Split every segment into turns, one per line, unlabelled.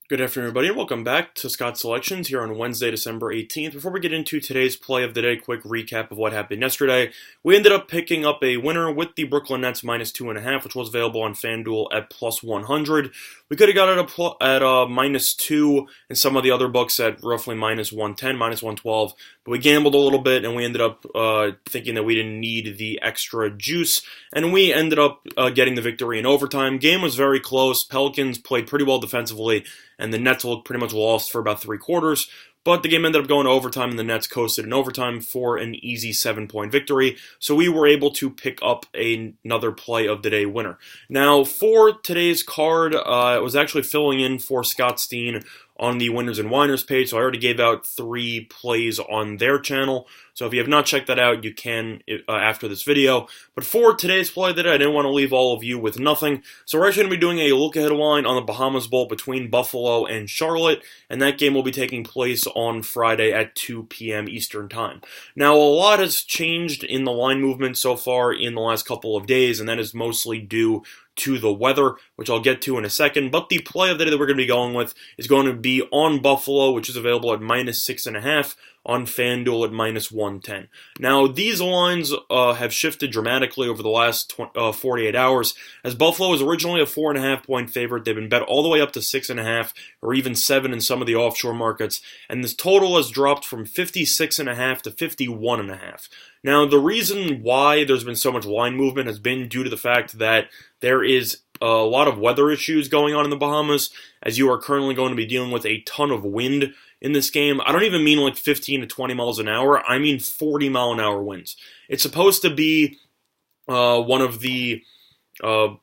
Good afternoon, everybody, and welcome back to Scott's Selections here on Wednesday, December 18th. Before we get into today's play of the day, quick recap of what happened yesterday. We ended up picking up a winner with the Brooklyn Nets -2.5, which was available on FanDuel at +100. We could have got it at -2 and some of the other books at roughly -110, -112, but we gambled a little bit and we ended up thinking that we didn't need the extra juice, and we ended up getting the victory in overtime. Game was very close. Pelicans played pretty well defensively, and the Nets looked pretty much lost for about 3 quarters. But the game ended up going to overtime, and the Nets coasted in overtime for an easy 7-point victory. So we were able to pick up another play of the day winner. Now, for today's card, I was actually filling in for Scott Steen on the Winners and Winers page, so I already gave out 3 plays on their channel. So if you have not checked that out, you can after this video. But for today's play today, I didn't want to leave all of you with nothing. So we're actually going to be doing a look-ahead line on the Bahamas Bowl between Buffalo and Charlotte, and that game will be taking place on Friday at 2 p.m. Eastern Time. Now, a lot has changed in the line movement so far in the last couple of days, and that is mostly due to the weather, which I'll get to in a second. But the play of the day that we're going to be going with is going to be on Buffalo, which is available at -6.5, on FanDuel at -110. Now, these lines have shifted dramatically over the last 48 hours, as Buffalo was originally a 4.5-point favorite. They've been bet all the way up to 6.5, or even 7 in some of the offshore markets, and this total has dropped from 56.5 to 51.5. Now, the reason why there's been so much line movement has been due to the fact that there is a lot of weather issues going on in the Bahamas, as you are currently going to be dealing with a ton of wind in this game. I don't even mean like 15 to 20 miles an hour. I mean 40-mile-an-hour winds. It's supposed to be one of the... I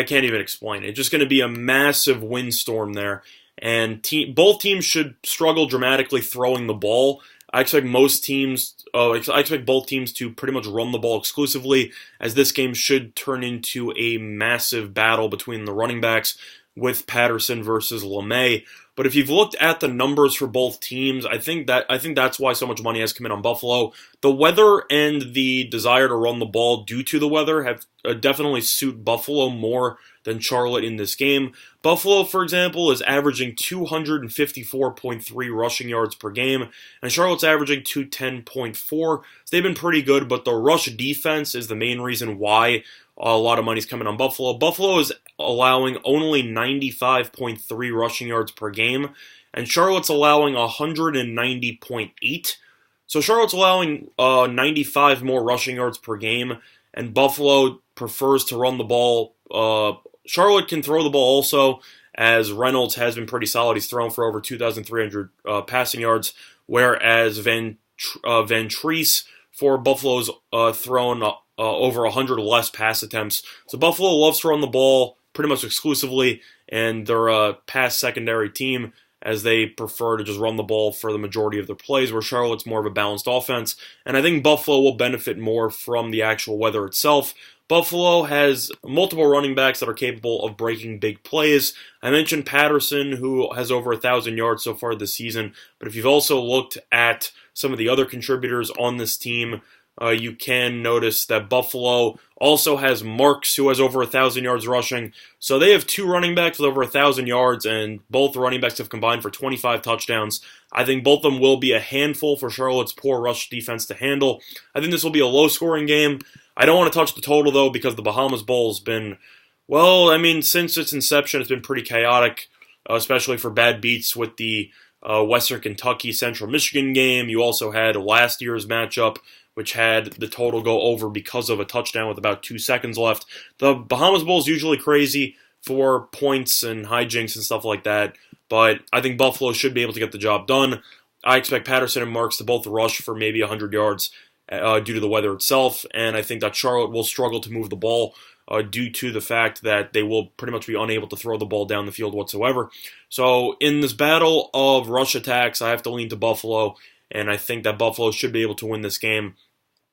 can't even explain it. It's just going to be a massive windstorm there, and both teams should struggle dramatically throwing the ball. I expect both teams to pretty much run the ball exclusively, as this game should turn into a massive battle between the running backs with Patterson versus LeMay. But if you've looked at the numbers for both teams, I think that's why so much money has come in on Buffalo. The weather and the desire to run the ball due to the weather have definitely suit Buffalo more than Charlotte in this game. Buffalo, for example, is averaging 254.3 rushing yards per game, and Charlotte's averaging 210.4. So they've been pretty good, but the rush defense is the main reason why a lot of money's coming on Buffalo. Buffalo is allowing only 95.3 rushing yards per game, and Charlotte's allowing 190.8. So Charlotte's allowing 95 more rushing yards per game, and Buffalo prefers to run the ball. Charlotte can throw the ball also, as Reynolds has been pretty solid. He's thrown for over 2,300 passing yards, whereas Van Treese for Buffalo's thrown over 100 less pass attempts. So Buffalo loves to run the ball pretty much exclusively, and they're a pass secondary team, as they prefer to just run the ball for the majority of their plays, where Charlotte's more of a balanced offense. And I think Buffalo will benefit more from the actual weather itself. Buffalo has multiple running backs that are capable of breaking big plays. I mentioned Patterson, who has over 1,000 yards so far this season, but if you've also looked at some of the other contributors on this team, you can notice that Buffalo also has Marks, who has over 1,000 yards rushing. So they have 2 running backs with over 1,000 yards, and both running backs have combined for 25 touchdowns. I think both of them will be a handful for Charlotte's poor rush defense to handle. I think this will be a low-scoring game. I don't want to touch the total, though, because the Bahamas Bowl has been, since its inception, it's been pretty chaotic, especially for bad beats with the Western Kentucky Central Michigan game. You also had last year's matchup, which had the total go over because of a touchdown with about 2 seconds left. The Bahamas Bowl is usually crazy for points and hijinks and stuff like that, but I think Buffalo should be able to get the job done. I expect Patterson and Marks to both rush for maybe 100 yards due to the weather itself, and I think that Charlotte will struggle to move the ball due to the fact that they will pretty much be unable to throw the ball down the field whatsoever. So in this battle of rush attacks, I have to lean to Buffalo, and I think that Buffalo should be able to win this game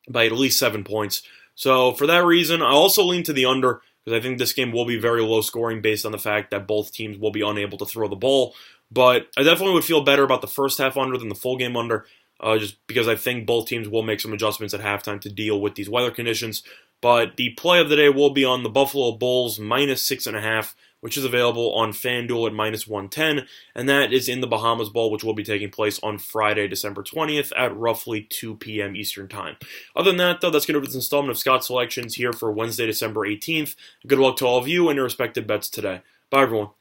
by at least 7 points. So for that reason, I also lean to the under, because I think this game will be very low scoring based on the fact that both teams will be unable to throw the ball. But I definitely would feel better about the first half under than the full game under, just because I think both teams will make some adjustments at halftime to deal with these weather conditions. But the play of the day will be on the Buffalo Bulls -6.5 which is available on FanDuel at -110, and that is in the Bahamas Bowl, which will be taking place on Friday, December 20th at roughly 2 p.m. Eastern Time. Other than that, though, that's going to be this installment of Scott Selections here for Wednesday, December 18th. Good luck to all of you and your respective bets today. Bye, everyone.